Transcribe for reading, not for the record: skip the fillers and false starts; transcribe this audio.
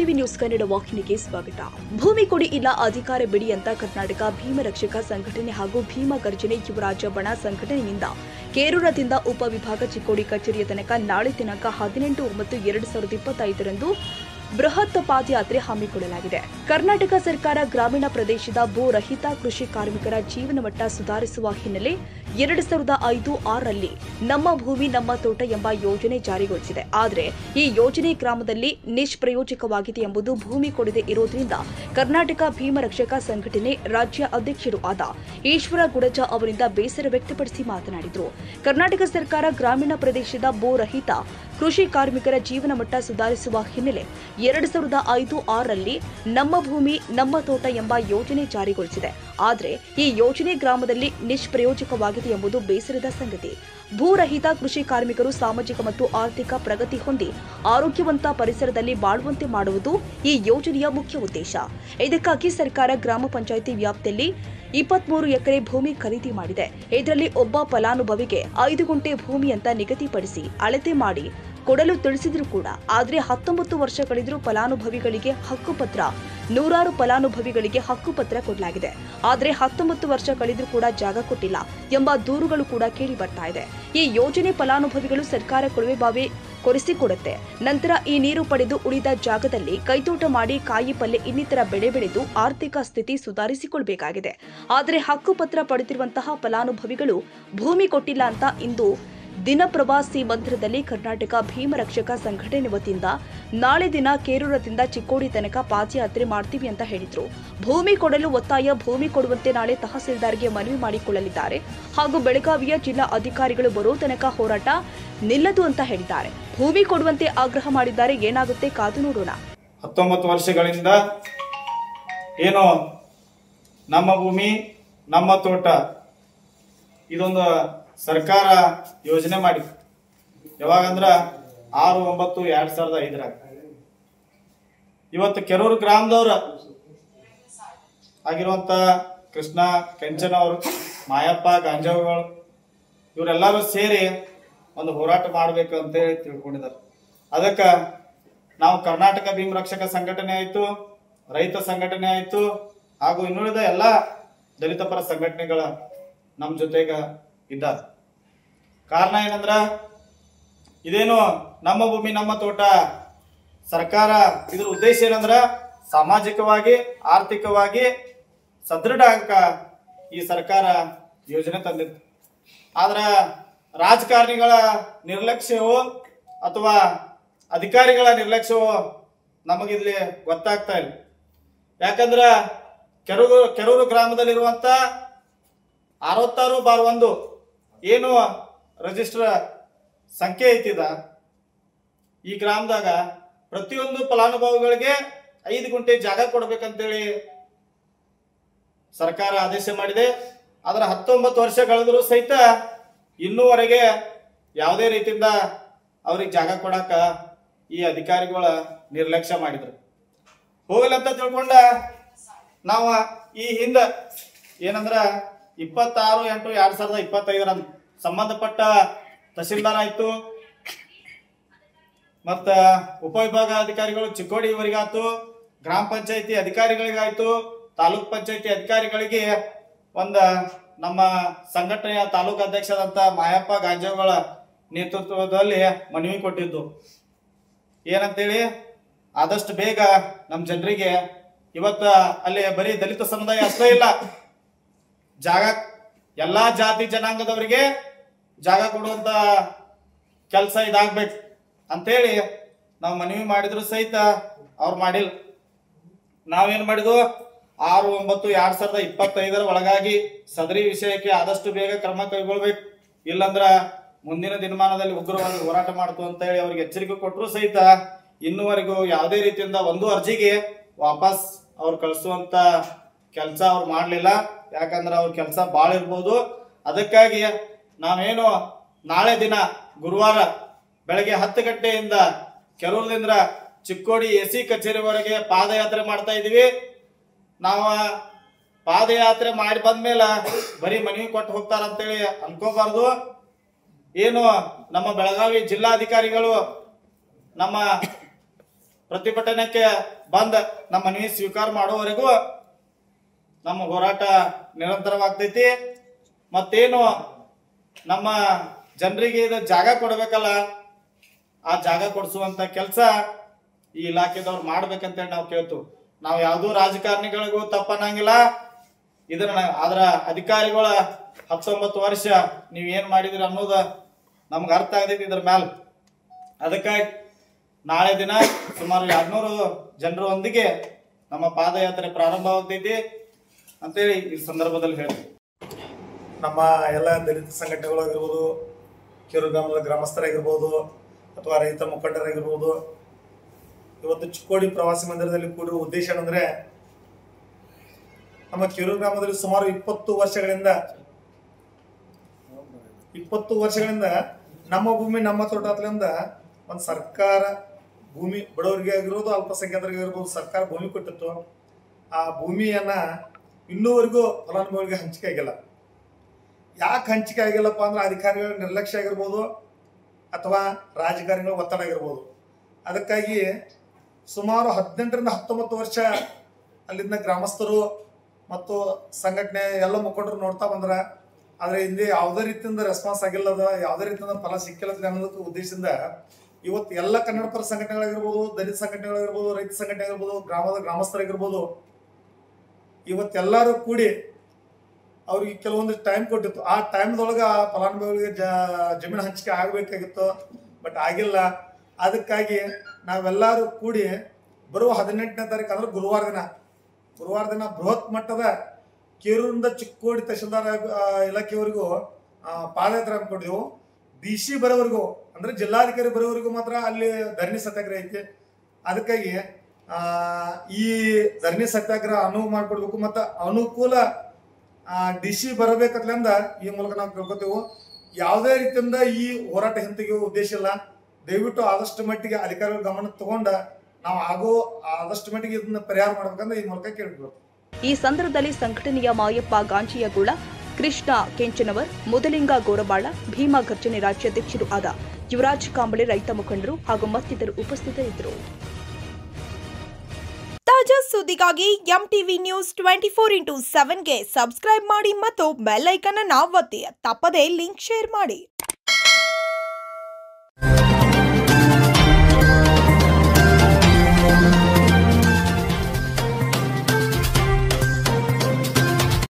TV news Kannada ವಾಹಿನಿಗೆ ಸ್ವಾಗತ. ಭೂಮಿ ಕೊಡಿ ಇಲ್ಲ ಅಧಿಕಾರ ಬಿಡಿ ಅಂತ ಕರ್ನಾಟಕ ಭೀಮ ರಕ್ಷಕ ಸಂಘಟನೆ ಹಾಗೂ ಭೀಮ ಗರ್ಜನೆ ಯುವರಾಜ ಬಣ ಸಂಘಟನೆಯಿಂದ ಕೇರೂರದಿಂದ ಉಪವಿಭಾಗ ಚಿಕ್ಕೋಡಿ ಕಚೇರಿಯ ತನಕ ನಾಳೆ ದಿನಾಂಕ 18/9/2025 ಬೃಹತ್ ಪಾದಯಾತ್ರೆ ಹಮ್ಮಿಕೊಳ್ಳಲಾಗಿದೆ. ಕರ್ನಾಟಕ ಸರ್ಕಾರ ಗ್ರಾಮೀಣ ಪ್ರದೇಶದ ಭೂ ರಹಿತ ಕೃಷಿ ಕಾರ್ಮಿಕರ ಜೀವನಮಟ್ಟ ಸುಧಾರಿಸುವ ಹಿನ್ನೆಲೆ 2005-6ರಲ್ಲಿ ನಮ್ಮ ಭೂಮಿ ನಮ್ಮ ತೋಟ ಎಂಬ ಯೋಜನೆ ಜಾರಿಗೊಳಿಸಿದೆ. ಆದರೆ ಈ ಯೋಜನೆ ಗ್ರಾಮದಲ್ಲಿ ನಿಷ್ಪ್ರಯೋಜಕವಾಗಿದೆ ಎಂಬುದು ಭೂಮಿ ಕೊಡದೆ ಇರೋದ್ರಿಂದ ಕರ್ನಾಟಕ ಭೀಮ ರಕ್ಷಕ ಸಂಘಟನೆ ರಾಜ್ಯ ಅಧ್ಯಕ್ಷರು ಆದ ಈಶ್ವರ ಗುಡಜ ಅವರಿಂದ ಬೇಸರ ವ್ಯಕ್ತಪಡಿಸಿ ಮಾತನಾಡಿದರು. ಕರ್ನಾಟಕ ಸರ್ಕಾರ ಗ್ರಾಮೀಣ ಪ್ರದೇಶದ ಭೂ ರಹಿತ ಕೃಷಿ ಕಾರ್ಮಿಕರ ಜೀವನಮಟ್ಟ ಸುಧಾರಿಸುವ ಹಿನ್ನೆಲೆ 2005-6ರಲ್ಲಿ ನಮ್ಮ ಭೂಮಿ ನಮ್ಮ ತೋಟ ಎಂಬ ಯೋಜನೆ ಜಾರಿಗೊಳಿಸಿದೆ. ಆದರೆ ಈ ಯೋಜನೆ ಗ್ರಾಮದಲ್ಲಿ ನಿಷ್ಪ್ರಯೋಜಕವಾಗಿದೆ ಎಂಬುದು ಬೇಸರದ ಸಂಗತಿ. ಭೂರಹಿತ ಕೃಷಿ ಕಾರ್ಮಿಕರು ಸಾಮಾಜಿಕ ಮತ್ತು ಆರ್ಥಿಕ ಪ್ರಗತಿ ಹೊಂದಿ ಆರೋಗ್ಯವಂತ ಪರಿಸರದಲ್ಲಿ ಬಾಳುವಂತೆ ಮಾಡುವುದು ಈ ಯೋಜನೆಯ ಮುಖ್ಯ ಉದ್ದೇಶ. ಇದಕ್ಕಾಗಿ ಸರ್ಕಾರ ಗ್ರಾಮ ಪಂಚಾಯಿತಿ ವ್ಯಾಪ್ತಿಯಲ್ಲಿ 23 ಎಕರೆ ಭೂಮಿ ಖರೀದಿ ಮಾಡಿದೆ. ಇದರಲ್ಲಿ ಒಬ್ಬ ಫಲಾನುಭವಿಗೆ 5 ಗುಂಟೆ ಭೂಮಿ ಅಂತ ನಿಗದಿಪಡಿಸಿ ಅಳತೆ ಮಾಡಿ ಕೊಡಲು ತಿಳಿಸಿದ್ರು ಕೂಡ. ಆದರೆ 19 ವರ್ಷ ಕಳೆದರೂ ಫಲಾನುಭವಿಗಳಿಗೆ ಹಕ್ಕುಪತ್ರ, 100 ಫಲಾನುಭವಿಗಳಿಗೆ ಹಕ್ಕುಪತ್ರ ಕೊಡಲಾಗಿದೆ. ಆದರೆ 19 ವರ್ಷ ಕಳೆದರೂ ಕೂಡ ಜಾಗ ಕೊಟ್ಟಿಲ್ಲ ಎಂಬ ದೂರುಗಳು ಕೂಡ ಕೇಳಿ ಬರ್ತಾ ಇದೆ. ಈ ಯೋಜನೆ ಫಲಾನುಭವಿಗಳು ಸರ್ಕಾರ ಕೊಳವೆ ಬಾವಿ ಕೊರೆಸಿಕೊಡುತ್ತೆ. ನಂತರ ಈ ನೀರು ಪಡೆದು ಉಳಿದ ಜಾಗದಲ್ಲಿ ಕೈತೋಟ ಮಾಡಿ ಕಾಯಿ ಪಲ್ಯ ಇನ್ನಿತರ ಬೆಳೆ ಬೆಳೆದು ಆರ್ಥಿಕ ಸ್ಥಿತಿ ಸುಧಾರಿಸಿಕೊಳ್ಳಬೇಕಾಗಿದೆ. ಆದರೆ ಹಕ್ಕುಪತ್ರ ಪಡೆದಿರುವಂತಹ ಫಲಾನುಭವಿಗಳು ಭೂಮಿ ಕೊಟ್ಟಿಲ್ಲ ಅಂತ ಇಂದು ದಿನಪ್ರವಾಸಿ ಮಂದಿರದಲ್ಲಿ ಕರ್ನಾಟಕ ಭೀಮ ರಕ್ಷಕ ಸಂಘಟನೆ ವತಿಯಿಂದ ನಾಳೆ ದಿನ ಕೇರೂರದಿಂದ ಚಿಕ್ಕೋಡಿ ತನಕ ಪಾದಯಾತ್ರೆ ಮಾಡ್ತೀವಿ ಅಂತ ಹೇಳಿದ್ರು. ಭೂಮಿ ಕೊಡಲು ಒತ್ತಾಯ, ಭೂಮಿ ಕೊಡುವಂತೆ ನಾಳೆ ತಹಸೀಲ್ದಾರ್ಗೆ ಮನವಿ ಮಾಡಿಕೊಳ್ಳಲಿದ್ದಾರೆ ಹಾಗೂ ಬೆಳಗಾವಿಯ ಜಿಲ್ಲಾ ಅಧಿಕಾರಿಗಳು ಬರೋ ತನಕ ಹೋರಾಟ ನಿಲ್ಲದು ಅಂತ ಹೇಳಿದ್ದಾರೆ. ಭೂಮಿ ಕೊಡುವಂತೆ ಆಗ್ರಹ ಮಾಡಿದ್ದಾರೆ. ಏನಾಗುತ್ತೆ ಕಾದು ನೋಡೋಣ. 19 ವರ್ಷಗಳಿಂದ ಏನು ನಮ್ಮ ಭೂಮಿ ನಮ್ಮ ತೋಟ ಇದೊಂದು ಸರ್ಕಾರ ಯೋಜನೆ ಮಾಡಿ ಯಾವಾಗಂದ್ರ 6/9/2005 ಇವತ್ತು ಕೆರೂರು ಗ್ರಾಮದವ್ರ ಆಗಿರುವಂತ ಕೃಷ್ಣ ಕೆಂಚನ ಅವರು, ಮಾಯಪ್ಪ ಗಾಂಜಾವಿಗಳು ಇವರೆಲ್ಲರೂ ಸೇರಿ ಒಂದು ಹೋರಾಟ ಮಾಡ್ಬೇಕು ಅಂತೇಳಿ ತಿಳ್ಕೊಂಡಿದ್ದಾರೆ. ಅದಕ್ಕೆ ನಾವು ಕರ್ನಾಟಕ ಭೀಮ ರಕ್ಷಕ ಸಂಘಟನೆ ಆಯ್ತು, ರೈತ ಸಂಘಟನೆ ಆಯ್ತು ಹಾಗೂ ಇನ್ನುಳಿದ ಎಲ್ಲ ದಲಿತ ಪರ ಸಂಘಟನೆಗಳ ನಮ್ಮ ಜೊತೆಗ ಇದ್ದಾರೆ. ಕಾರಣ ಏನಂದ್ರ ಇದೇನು ನಮ್ಮ ಭೂಮಿ ನಮ್ಮ ತೋಟ ಸರ್ಕಾರ ಇದ್ರ ಉದ್ದೇಶ ಏನಂದ್ರ ಸಾಮಾಜಿಕವಾಗಿ ಆರ್ಥಿಕವಾಗಿ ಸದೃಢ ಆಗಕ ಈ ಸರ್ಕಾರ ಯೋಜನೆ ತಂದಿತ್ತು. ಆದ್ರ ರಾಜಕಾರಣಿಗಳ ನಿರ್ಲಕ್ಷ್ಯವೋ ಅಥವಾ ಅಧಿಕಾರಿಗಳ ನಿರ್ಲಕ್ಷ್ಯವೋ ನಮಗಿಲ್ಲಿ ಗೊತ್ತಾಗ್ತಾ ಇಲ್ಲ. ಯಾಕಂದ್ರ ಕೆರೂರು ಗ್ರಾಮದಲ್ಲಿರುವಂತ 66/1 ಏನು ರಿಜಿಸ್ಟರ್ ಸಂಖ್ಯೆ ಐತಿದ ಈ ಗ್ರಾಮದಾಗ ಪ್ರತಿಯೊಂದು ಫಲಾನುಭವಿಗಳಿಗೆ 5 ಗುಂಟೆ ಜಾಗ ಕೊಡ್ಬೇಕಂತೇಳಿ ಸರ್ಕಾರ ಆದೇಶ ಮಾಡಿದೆ. ಅದರ 19 ವರ್ಷ ಕಳೆದರೂ ಸಹಿತ ಇನ್ನೂವರೆಗೆ ಯಾವುದೇ ರೀತಿಯಿಂದ ಅವ್ರಿಗೆ ಜಾಗ ಕೊಡಾಕ ಈ ಅಧಿಕಾರಿಗಳ ನಿರ್ಲಕ್ಷ್ಯ ಮಾಡಿದ್ರು. ಹೋಗಲಂತ ತಿಳ್ಕೊಂಡ ನಾವು ಈ ಹಿಂದ ಏನಂದ್ರ 26/8/2025 ಸಂಬಂಧಪಟ್ಟ ತಹಸೀಲ್ದಾರ್ ಆಯ್ತು ಮತ್ತ ಉಪವಿಭಾಗ ಅಧಿಕಾರಿಗಳು ಚಿಕ್ಕೋಡಿ ಇವರಿಗಾಯ್ತು, ಗ್ರಾಮ ಪಂಚಾಯತಿ ಅಧಿಕಾರಿಗಳಿಗಾಯ್ತು, ತಾಲೂಕ್ ಪಂಚಾಯತಿ ಅಧಿಕಾರಿಗಳಿಗೆ ನಮ್ಮ ಸಂಘಟನೆಯ ತಾಲೂಕು ಅಧ್ಯಕ್ಷರಾದಂತ ಮಾಯಪ್ಪ ಗಾಂಜಾವಿಗಳ ನೇತೃತ್ವದಲ್ಲಿ ಮನವಿ ಕೊಟ್ಟಿದ್ದು ಏನಂತೇಳಿ ಆದಷ್ಟು ಬೇಗ ನಮ್ಮ ಜನರಿಗೆ ಇವತ್ತ ಅಲ್ಲಿ ಬರೀ ದಲಿತ ಸಮುದಾಯ ಅಷ್ಟೇ ಇಲ್ಲ, ಜಾಗ ಎಲ್ಲಾ ಜಾತಿ ಜನಾಂಗದವರಿಗೆ ಜಾಗ ಕೊಡುವಂತ ಕೆಲಸ ಇದಾಗ್ಬೇಕು ಅಂತೇಳಿ ನಾವು ಮನವಿ ಮಾಡಿದ್ರು ಸಹಿತ ಅವ್ರು ಮಾಡಿಲ್ಲ. ನಾವೇನ್ ಮಾಡಿದ್ವು 6/9/2025 ಒಳಗಾಗಿ ಸದರಿ ವಿಷಯಕ್ಕೆ ಆದಷ್ಟು ಬೇಗ ಕ್ರಮ ಕೈಗೊಳ್ಬೇಕು, ಇಲ್ಲಂದ್ರ ಮುಂದಿನ ದಿನಮಾನದಲ್ಲಿ ಉಗ್ರವಾಗಿ ಹೋರಾಟ ಮಾಡ್ತು ಅಂತ ಹೇಳಿ ಅವ್ರಿಗೆ ಎಚ್ಚರಿಕೆ ಕೊಟ್ಟರು ಸಹಿತ ಇನ್ನುವರೆಗೂ ಯಾವುದೇ ರೀತಿಯಿಂದ ಒಂದು ಅರ್ಜಿಗೆ ವಾಪಸ್ ಅವ್ರು ಕಳಿಸುವಂತ ಕೆಲಸ ಅವ್ರು ಮಾಡ್ಲಿಲ್ಲ. ಯಾಕಂದ್ರೆ ಅವ್ರ ಕೆಲಸ ಬಾಳ ಇರ್ಬೋದು. ಅದಕ್ಕಾಗಿ ನಾವೇನು ನಾಳೆ ದಿನ ಗುರುವಾರ ಬೆಳಗ್ಗೆ 10 ಗಂಟೆಯಿಂದ ಕೆರೂರದಿಂದ ಚಿಕ್ಕೋಡಿ ಎಸಿ ಕಚೇರಿವರೆಗೆ ಪಾದಯಾತ್ರೆ ಮಾಡ್ತಾ ಇದೀವಿ. ನಾವು ಪಾದಯಾತ್ರೆ ಮಾಡಿ ಬಂದ್ಮೇಲೆ ಬರೀ ಮನವಿ ಕೊಟ್ಟು ಹೋಗ್ತಾರಂತೇಳಿ ಅನ್ಕೋಬಾರ್ದು. ಏನು ನಮ್ಮ ಬೆಳಗಾವಿ ಜಿಲ್ಲಾಧಿಕಾರಿಗಳು ನಮ್ಮ ಪ್ರತಿಭಟನೆಗೆ ಬಂದ ನಮ್ಮ ಮನವಿ ಸ್ವೀಕಾರ ಮಾಡುವವರೆಗೂ ನಮ್ಮ ಹೋರಾಟ ನಿರಂತರವಾಗ್ತೈತಿ. ಮತ್ತೇನು ನಮ್ಮ ಜನರಿಗೆ ಇದು ಜಾಗ ಕೊಡ್ಬೇಕಲ್ಲ, ಆ ಜಾಗ ಕೊಡಿಸುವಂತ ಕೆಲಸ ಈ ಇಲಾಖೆದವ್ರು ಮಾಡ್ಬೇಕಂತೇಳಿ ನಾವು ಕೇಳ್ತು. ನಾವು ಯಾವುದೋ ರಾಜಕಾರಣಿಗಳಿಗೂ ತಪ್ಪನ್ನಂಗಿಲ್ಲ. ಇದನ್ನ ಅದರ ಅಧಿಕಾರಿಗಳ 19 ವರ್ಷ ನೀವ್ ಏನ್ ಮಾಡಿದ್ರಿ ಅನ್ನೋದು ನಮ್ಗೆ ಅರ್ಥ ಆಗತೈತಿ ಇದ್ರ ಮ್ಯಾಲ. ಅದಕ್ಕಾಗಿ ನಾಳೆ ದಿನ ಸುಮಾರು 200 ಜನರೊಂದಿಗೆ ನಮ್ಮ ಪಾದಯಾತ್ರೆ ಪ್ರಾರಂಭವಾಗ್ತೈತಿ ಅಂತೇಳಿ ಈ ಸಂದರ್ಭದಲ್ಲಿ ಹೇಳ್ತೀವಿ. ನಮ್ಮ ಎಲ್ಲ ದಲಿತ ಸಂಘಟನೆಗಳಾಗಿರ್ಬೋದು, ಕಿರು ಗ್ರಾಮದ ಗ್ರಾಮಸ್ಥರಾಗಿರ್ಬೋದು ಅಥವಾ ರೈತ ಮುಖಂಡರಾಗಿರ್ಬೋದು, ಇವತ್ತು ಚಿಕ್ಕೋಡಿ ಪ್ರವಾಸಿ ಮಂದಿರದಲ್ಲಿ ಕೂಡಿರುವ ಉದ್ದೇಶ ಏನಂದ್ರೆ, ನಮ್ಮ ಕಿರು ಗ್ರಾಮದಲ್ಲಿ ಸುಮಾರು 20 ವರ್ಷಗಳಿಂದ ನಮ್ಮ ಭೂಮಿ ನಮ್ಮ ತೋಟದಿಂದ ಒಂದು ಸರ್ಕಾರ ಭೂಮಿ ಬಡವರಿಗೆ ಆಗಿರ್ಬೋದು ಅಲ್ಪಸಂಖ್ಯಾತರಿಗೆ ಆಗಿರ್ಬೋದು ಸರ್ಕಾರ ಭೂಮಿ ಕೊಟ್ಟಿತ್ತು. ಆ ಭೂಮಿಯನ್ನ ಇನ್ನೂವರೆಗೂ ಫಲಾನುಭವಿಗಳಿಗೆ ಹಂಚಿಕೆ ಆಗಿಲ್ಲ. ಯಾಕೆ ಹಂಚಿಕೆ ಆಗಿಲ್ಲಪ್ಪ ಅಂದ್ರೆ ಅಧಿಕಾರಿಗಳ ನಿರ್ಲಕ್ಷ್ಯ ಆಗಿರ್ಬೋದು ಅಥವಾ ರಾಜಕಾರಣಿಗಳ ಒತ್ತಡ ಆಗಿರ್ಬೋದು. ಅದಕ್ಕಾಗಿ ಸುಮಾರು 18ರಿಂದ 19 ವರ್ಷ ಅಲ್ಲಿಂದ ಗ್ರಾಮಸ್ಥರು ಮತ್ತು ಸಂಘಟನೆ ಎಲ್ಲ ಮುಖಂಡರು ನೋಡ್ತಾ ಬಂದ್ರ, ಆದರೆ ಹಿಂದೆ ಯಾವುದೇ ರೀತಿಯಿಂದ ರೆಸ್ಪಾನ್ಸ್ ಆಗಿಲ್ಲದ, ಯಾವುದೇ ರೀತಿಯಿಂದ ಫಲ ಸಿಕ್ಕಿಲ್ಲ ಅನ್ನೋದಕ್ಕೆ ಉದ್ದೇಶದಿಂದ ಇವತ್ತು ಎಲ್ಲ ಕನ್ನಡ ಪರ ಸಂಘಟನೆಗಳಾಗಿರ್ಬೋದು, ದಲಿತ ಸಂಘಟನೆಗಳಾಗಿರ್ಬೋದು, ರೈತ ಸಂಘಟನೆ ಆಗಿರ್ಬೋದು, ಗ್ರಾಮದ ಗ್ರಾಮಸ್ಥರಾಗಿರ್ಬೋದು, ಇವತ್ತೆಲ್ಲರೂ ಕೂಡಿ ಅವ್ರಿಗೆ ಕೆಲವೊಂದು ಟೈಮ್ ಕೊಟ್ಟಿತ್ತು. ಆ ಟೈಮ್ದೊಳಗೆ ಆ ಫಲಾನುಭವಿಗಳಿಗೆ ಜಮೀನು ಹಂಚಿಕೆ ಆಗಬೇಕಾಗಿತ್ತು, ಬಟ್ ಆಗಿಲ್ಲ. ಅದಕ್ಕಾಗಿ ನಾವೆಲ್ಲರೂ ಕೂಡಿ ಬರುವ 18ನೇ ತಾರೀಕು ಅಂದ್ರೆ ಗುರುವಾರ ದಿನ ಬೃಹತ್ ಮಟ್ಟದ ಕೇರೂರಿಂದ ಚಿಕ್ಕೋಡಿ ತಹಶೀಲ್ದಾರ್ ಇಲಾಖೆವರೆಗೂ ಪಾದಯಾತ್ರೆ ಹಮ್ಮಿಕೊಂಡಿದ್ದೆವು. DC ಬರೋವರೆಗೂ ಅಂದ್ರೆ ಜಿಲ್ಲಾಧಿಕಾರಿ ಬರೋವರೆಗೂ ಮಾತ್ರ ಅಲ್ಲಿ ಧರಣಿ ಸತ್ಯಾಗ್ರಹ ಐತಿ. ಅದಕ್ಕಾಗಿ ಈ ಧರಣಿ ಸತ್ಯಾಗ್ರಹ ಅನುವು ಮಾಡಿಕೊಡ್ಬೇಕು ಮತ್ತು ಅನುಕೂಲ DC ಬರಬೇಕಂದ ಈ ಮೂಲಕ ನಾವು ಕೇಳ್ಕೊತೇವೆ. ಯಾವುದೇ ರೀತಿಯಿಂದ ಈ ಹೋರಾಟ ಹಿಂತೆಗೆಯುವ ಉದ್ದೇಶ ಇಲ್ಲ. ದಯವಿಟ್ಟು ಆದಷ್ಟು ಮಟ್ಟಿಗೆ ಅಧಿಕಾರಿಗಳ ಗಮನ ತಗೊಂಡ ನಾವು ಆದಷ್ಟು ಮಟ್ಟಿಗೆ ಇದನ್ನ ಪರಿಹಾರ ಮಾಡ್ಬೇಕಂದ್ರೆ ಈ ಮೂಲಕ ಕೇಳ್ಬೋದು. ಈ ಸಂದರ್ಭದಲ್ಲಿ ಸಂಘಟನೆಯ ಮಾಯಪ್ಪ ಗಾಂಚಿಯಗೂಳ, ಕೃಷ್ಣ ಕೆಂಚನವರ್, ಮುದಲಿಂಗ ಗೋರಬಾಳ, ಭೀಮಾ ಗರ್ಜನೆ ರಾಜ್ಯಾಧ್ಯಕ್ಷರು ಆದ ಯುವರಾಜ್ ಕಾಂಬಳೆ, ರೈತ ಮುಖಂಡರು ಹಾಗೂ ಮತ್ತಿತರರು ಉಪಸ್ಥಿತರಿದ್ದರು. ತಾಜಾ ಸುದ್ದಿಗಾಗಿ MTV ನ್ಯೂಸ್ 24x7ಗೆ ಸಬ್ಸ್ಕ್ರೈಬ್ ಮಾಡಿ ಮತ್ತು ಬೆಲ್ ಐಕಾನ್ ಅನ್ನು ಒತ್ತಿ. ತಪ್ಪದೇ ಲಿಂಕ್ ಶೇರ್ ಮಾಡಿ.